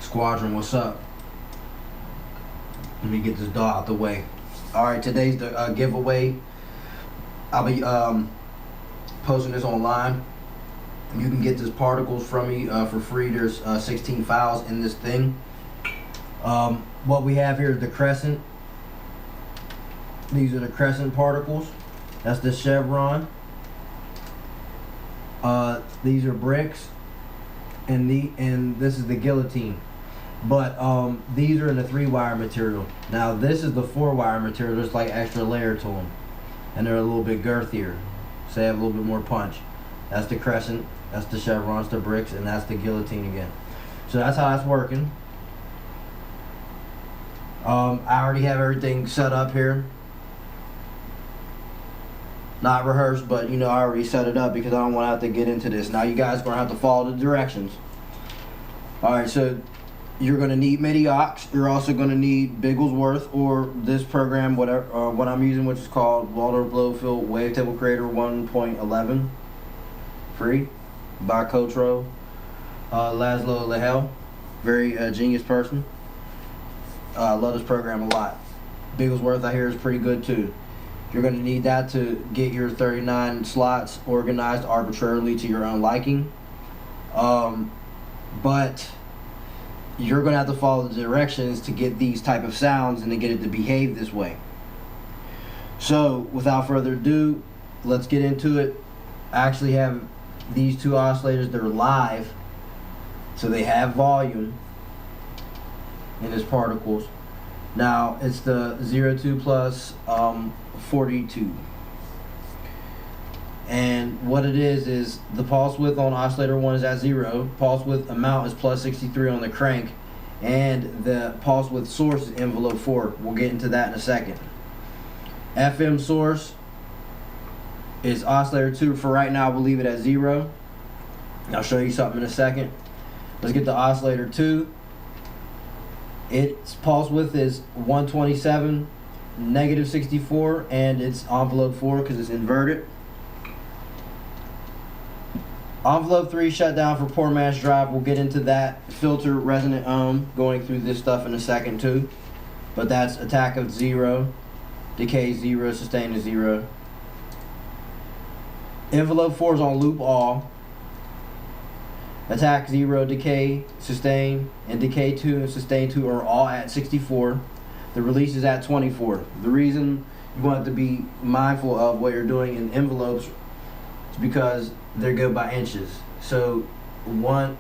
Squadron, what's up? Let me get this dog out the way. Alright, today's the giveaway. I'll be posting this online. You can get this particles from me for free. There's 16 files in this thing. What we have here is the crescent. These are the crescent particles. That's the chevron. These are bricks, and this is the guillotine. But these are in the 3-wire material. Now this is the 4-wire material. There's like extra layer to them, and they're a little bit girthier, so they have a little bit more punch. That's the crescent, that's the chevrons, the bricks, and that's the guillotine again. So that's how that's working. I already have everything set up here. Not rehearsed, but you know, I already set it up because I don't want to have to get into this. Now you guys are going to have to follow the directions. Alright, so you're going to need MIDI aux. You're also going to need Bigglesworth or this program, whatever, what I'm using, which is called Waldorf Blofeld Wavetable Creator 1.11. Free by Laszlo Lehel. Very genius person. I love this program a lot. Bigglesworth, I hear, is pretty good too. You're going to need that to get your 39 slots organized arbitrarily to your own liking. But you're going to have to follow the directions to get these type of sounds and to get it to behave this way. So without further ado, let's get into it. I actually have these two oscillators that are live, so they have volume in its particles. Now it's the 02 plus 42, and what it is the pulse width on oscillator 1 is at 0, pulse width amount is plus 63 on the crank, and the pulse width source is envelope 4. We'll get into that in a second. FM source is oscillator 2. For right now we'll leave it at 0. I'll show you something in a second. Let's get the oscillator 2. Its pulse width is 127, negative 64, and it's envelope 4 because it's inverted. Envelope 3 shut down for poor man's drive. We'll get into that. Filter resonant going through this stuff in a second too. But that's attack of 0, decay 0, sustain is 0. Envelope 4 is on loop all. Attack 0, decay, sustain, and decay 2 and sustain 2 are all at 64. The release is at 24. The reason you want to be mindful of what you're doing in envelopes is because they go by inches. So one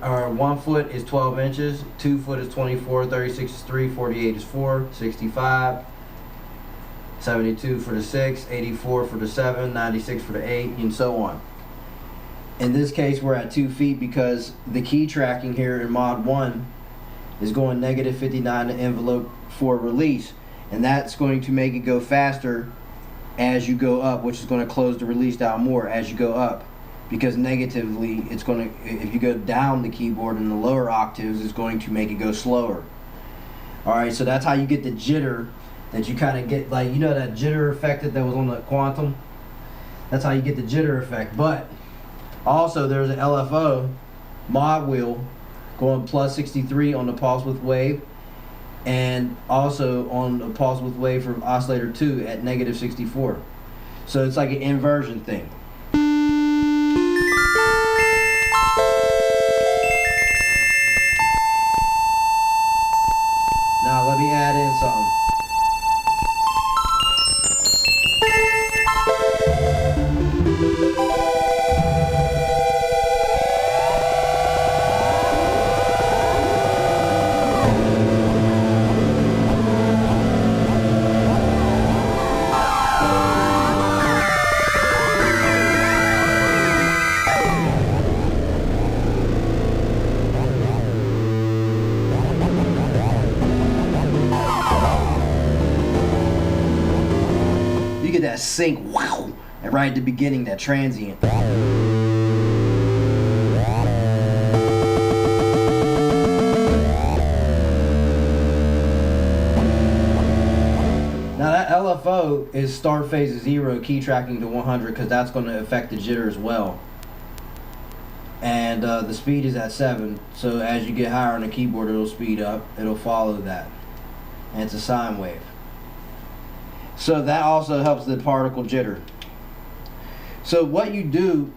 foot is 12 inches, 2 foot is 24, 36 is 3, 48 is 4, 65, 72 for the 6, 84 for the 7, 96 for the 8, and so on. In this case, we're at 2 feet because the key tracking here in mod 1 is going negative 59 to envelope 4 release, and that's going to make it go faster as you go up, which is going to close the release down more as you go up, because negatively it's going to, if you go down the keyboard in the lower octaves, it's going to make it go slower. Alright, so that's how you get the jitter that you kind of get, like, you know that jitter effect that was on the Quantum? That's how you get the jitter effect. But also there's an LFO mod wheel going plus 63 on the pulse width wave, and also on the pulse width wave for oscillator 2 at negative 64. So it's like an inversion thing. Now let me add in something. You get that sync, wow, and right at the beginning, that transient. Now that LFO is start phase 0, key tracking to 100, because that's going to affect the jitter as well. and the speed is at 7. So as you get higher on the keyboard, it'll speed up. It'll follow that, and it's a sine wave. So that also helps the particle jitter. So what you do,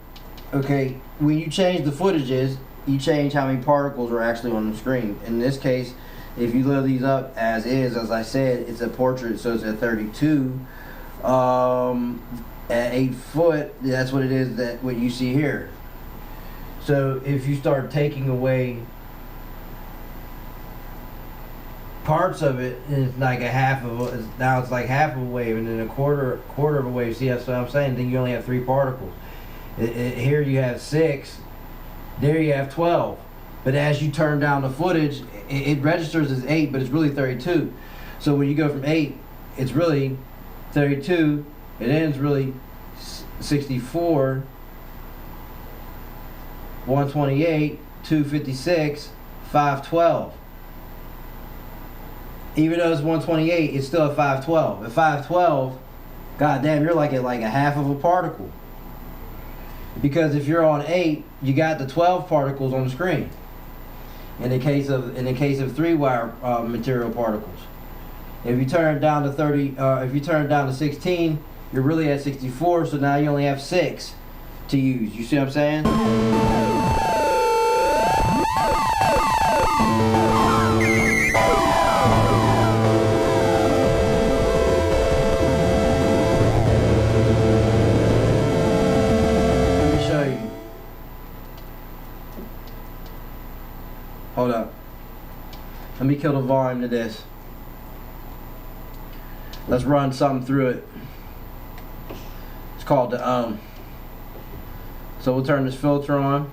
okay, when you change the footages, you change how many particles are actually on the screen. In this case, if you load these up as is, as I said, it's a portrait, so it's at 32. At 8 foot, that's what it is, that what you see here. So if you start taking away parts of it, and it's like a half of a, now it's like half of a wave, and then a quarter of a wave. See, that's what I'm saying. Then you only have 3 particles. Here you have 6. There you have 12. But as you turn down the footage, it registers as 8, but it's really 32. So when you go from 8, it's really 32. It ends really 64, 128, 256, 512. Even though it's 128, it's still at 512. At 512, goddamn, you're like at like a half of a particle. Because if you're on 8, you got the 12 particles on the screen. In the case of 3-wire material particles. If you turn it down to 30, if you turn it down to 16, you're really at 64. So now you only have 6 to use. You see what I'm saying? Let me show you. Hold up. Let me kill the volume to this. Let's run something through it. It's called the So we'll turn this filter on.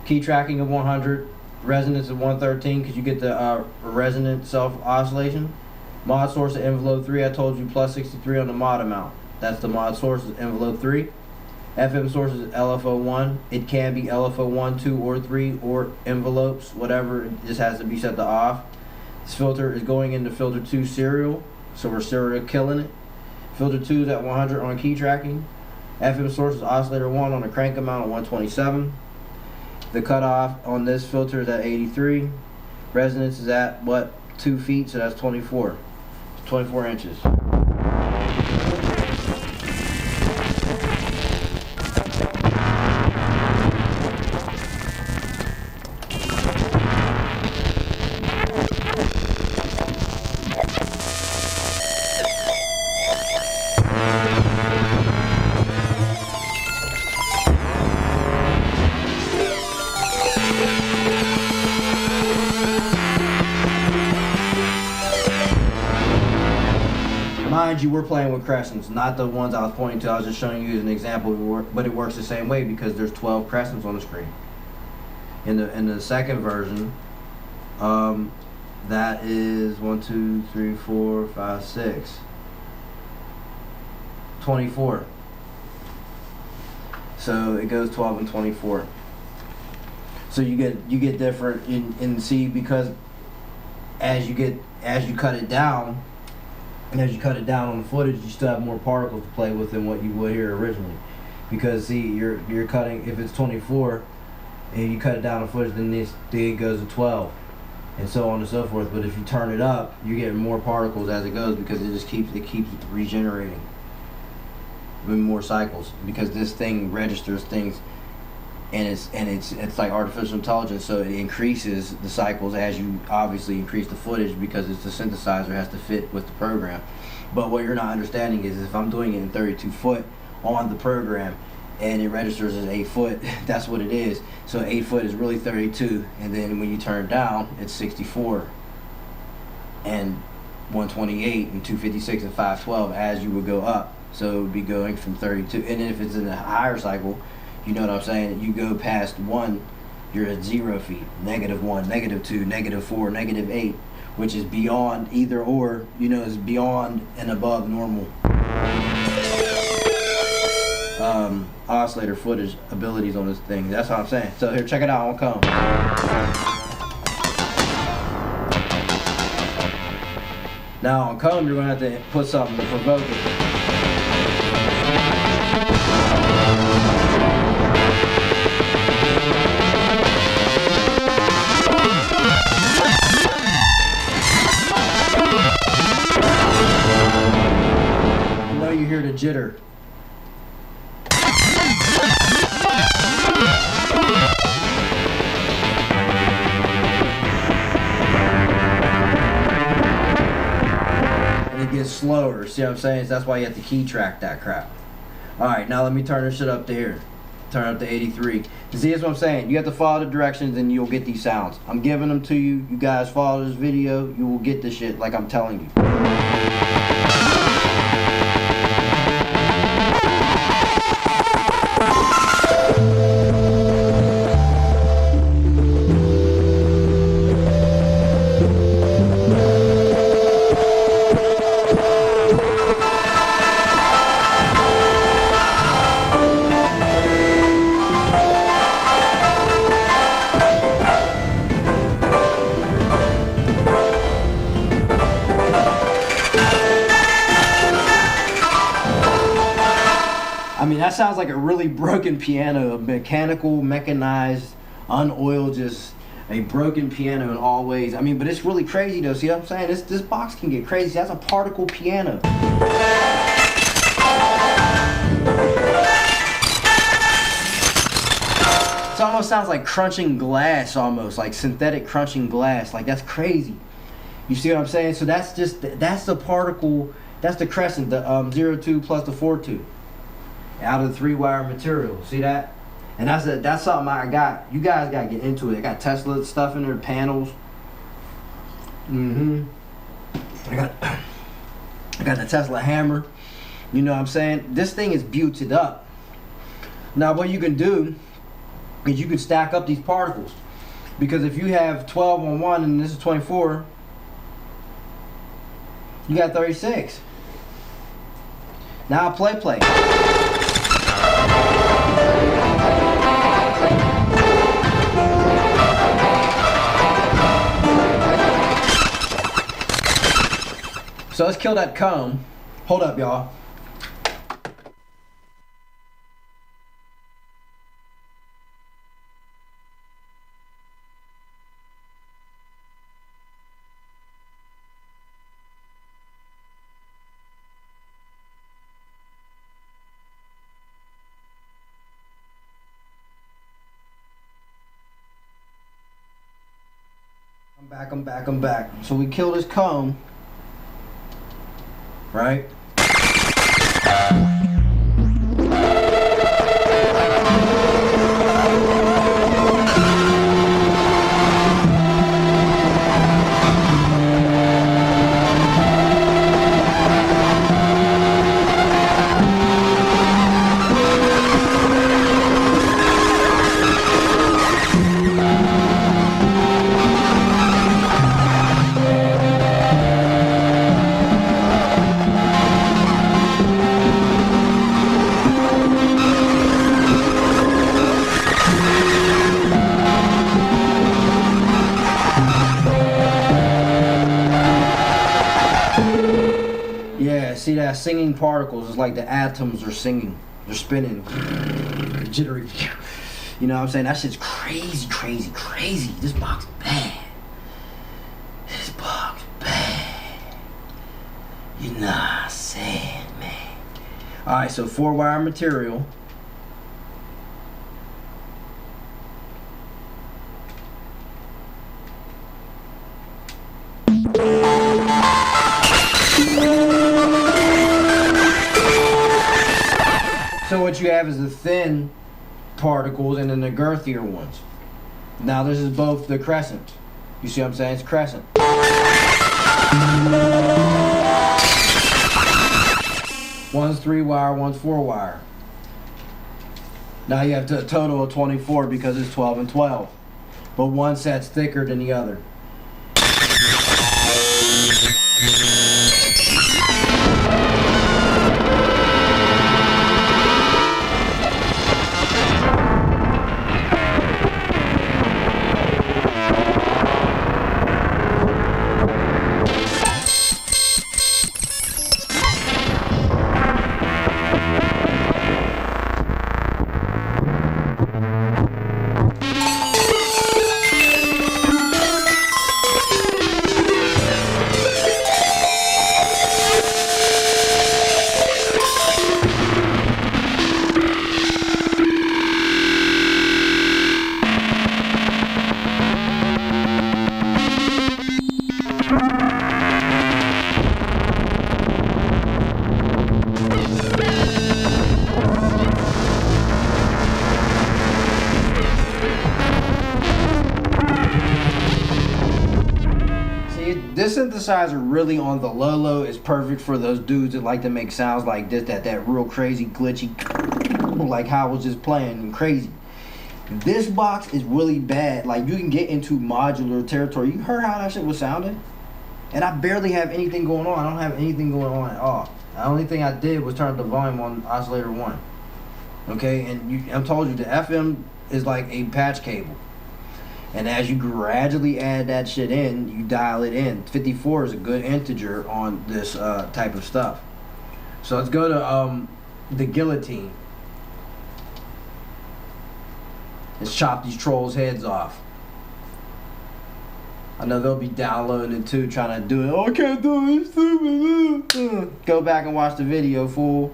Key tracking of 100. Resonance of 113 because you get the resonant self oscillation. Mod source of envelope 3. I told you plus 63 on the mod amount. That's the mod source of envelope 3. FM source is LFO1. It can be LFO1, 2, or 3, or envelopes, whatever. It just has to be set to off. This filter is going into filter 2 serial, so we're serial killing it. Filter 2 is at 100 on key tracking. FM source is oscillator 1 on the crank amount of 127. The cutoff on this filter is at 83. Resonance is at, 2 feet, so that's 24. It's 24 inches. Mind you, we're playing with crescents, not the ones I was pointing to. I was just showing you as an example, but it works the same way because there's 12 crescents on the screen. In the second version, that is 1, 2, 3, 4, 5, 6, 24. So it goes 12 and 24. So you get different in C, because as you cut it down. And as you cut it down on the footage, you still have more particles to play with than what you would here originally. Because see, you're cutting, if it's 24 and you cut it down on footage, then it goes to 12, and so on and so forth. But if you turn it up, you're getting more particles as it goes, because it keeps regenerating with more cycles, because this thing registers things, and it's like artificial intelligence, so it increases the cycles as you obviously increase the footage, because it's the synthesizer has to fit with the program. But what you're not understanding is, if I'm doing it in 32 foot on the program and it registers as 8 foot, that's what it is. So 8 foot is really 32, and then when you turn down, it's 64 and 128 and 256 and 512 as you would go up. So it would be going from 32, and then if it's in a higher cycle, you know what I'm saying? You go past 1, you're at 0 feet, -1, -2, -4, -8, which is beyond either or, is beyond and above normal oscillator footage abilities on this thing. That's what I'm saying. So here, check it out on Comb. Now on Comb, you're going to have to put something to provoke it. of jitter. And it gets slower. See what I'm saying? So that's why you have to key track that crap. Alright, now let me turn this shit up to here. Turn it up to 83. See, that's what I'm saying. You have to follow the directions and you'll get these sounds. I'm giving them to you. You guys follow this video, you will get this shit like I'm telling you. I mean, that sounds like a really broken piano, a mechanical, mechanized, unoiled, just a broken piano in all ways. I mean, but it's really crazy though. See what I'm saying? This box can get crazy. That's a particle piano. It almost sounds like crunching glass, almost like synthetic crunching glass. Like, that's crazy. You see what I'm saying? So that's the particle. That's the crescent, the 02 plus the 42. Out of the 3-wire material. See that? And that's something I got. You guys gotta get into it. I got Tesla stuff in there, panels. I got the Tesla hammer. You know what I'm saying? This thing is buted up. Now what you can do is you can stack up these particles. Because if you have 12 on one and this is 24, you got 36. Now play. So let's kill that comb. Hold up, y'all. I'm back. So we kill this comb, right? See that singing particles is like the atoms are singing. They're spinning. Jittery. You know what I'm saying? That shit's crazy. This box bad. You know what I'm saying, man. Alright, so 4-wire material. So what you have is the thin particles and then the girthier ones. Now this is both the crescent. You see what I'm saying? It's crescent. One's 3-wire, one's 4-wire. Now you have a total of 24 because it's 12 and 12. But one set's thicker than the other. This synthesizer really on the low is perfect for those dudes that like to make sounds like this, that real crazy glitchy, like how I was just playing crazy. This box is really bad. Like, you can get into modular territory. You heard how that shit was sounding? And I barely have anything going on. I don't have anything going on at all. The only thing I did was turn the volume on oscillator 1. Okay, and I told you the FM is like a patch cable. And as you gradually add that shit in, you dial it in. 54 is a good integer on this type of stuff. So let's go to the guillotine. Let's chop these trolls' heads off. I know they'll be downloading it too, trying to do it. Oh, I can't do it, it's stupid. Go back and watch the video, fool.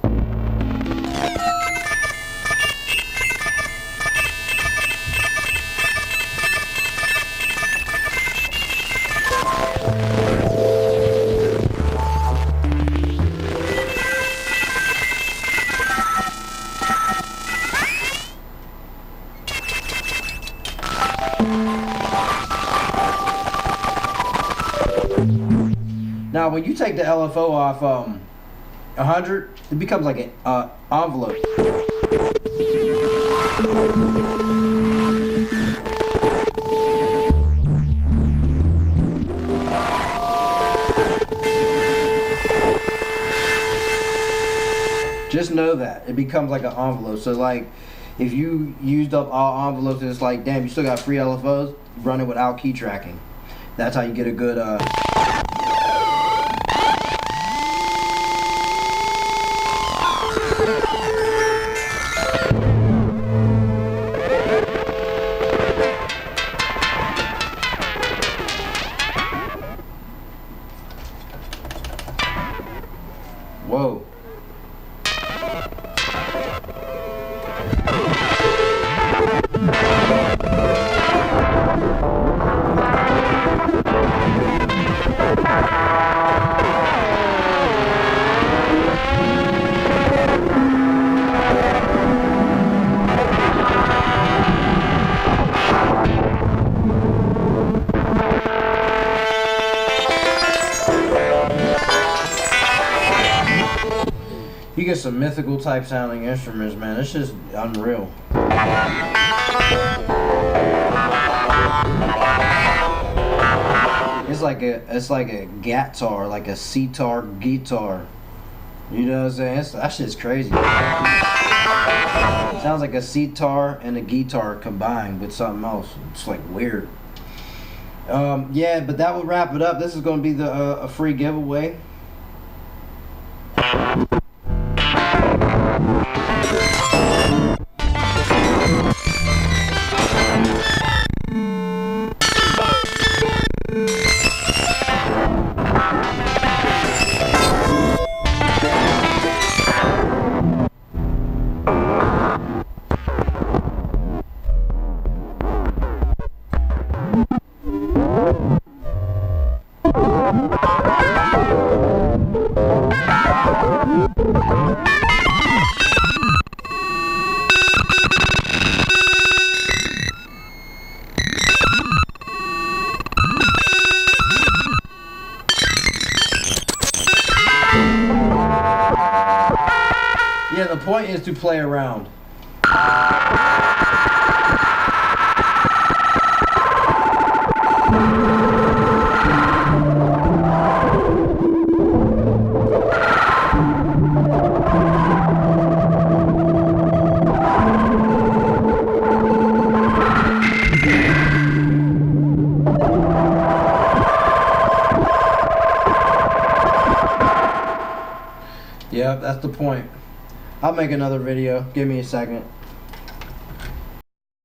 Now, when you take the LFO off 100, it becomes like an envelope. Just know that. It becomes like an envelope. So, like, if you used up all envelopes and it's like, damn, you still got free LFOs, run it without key tracking. That's how you get a good... Whoa. You get some mythical type sounding instruments, man. It's just unreal. It's like a gatar, like a sitar guitar. You know what I'm saying? That shit's crazy. It sounds like a sitar and a guitar combined with something else. It's like weird. Yeah, but that would wrap it up. This is going to be the a free giveaway. Yeah, the point is to play around. Yeah, that's the point. I'll make another video. Give me a second.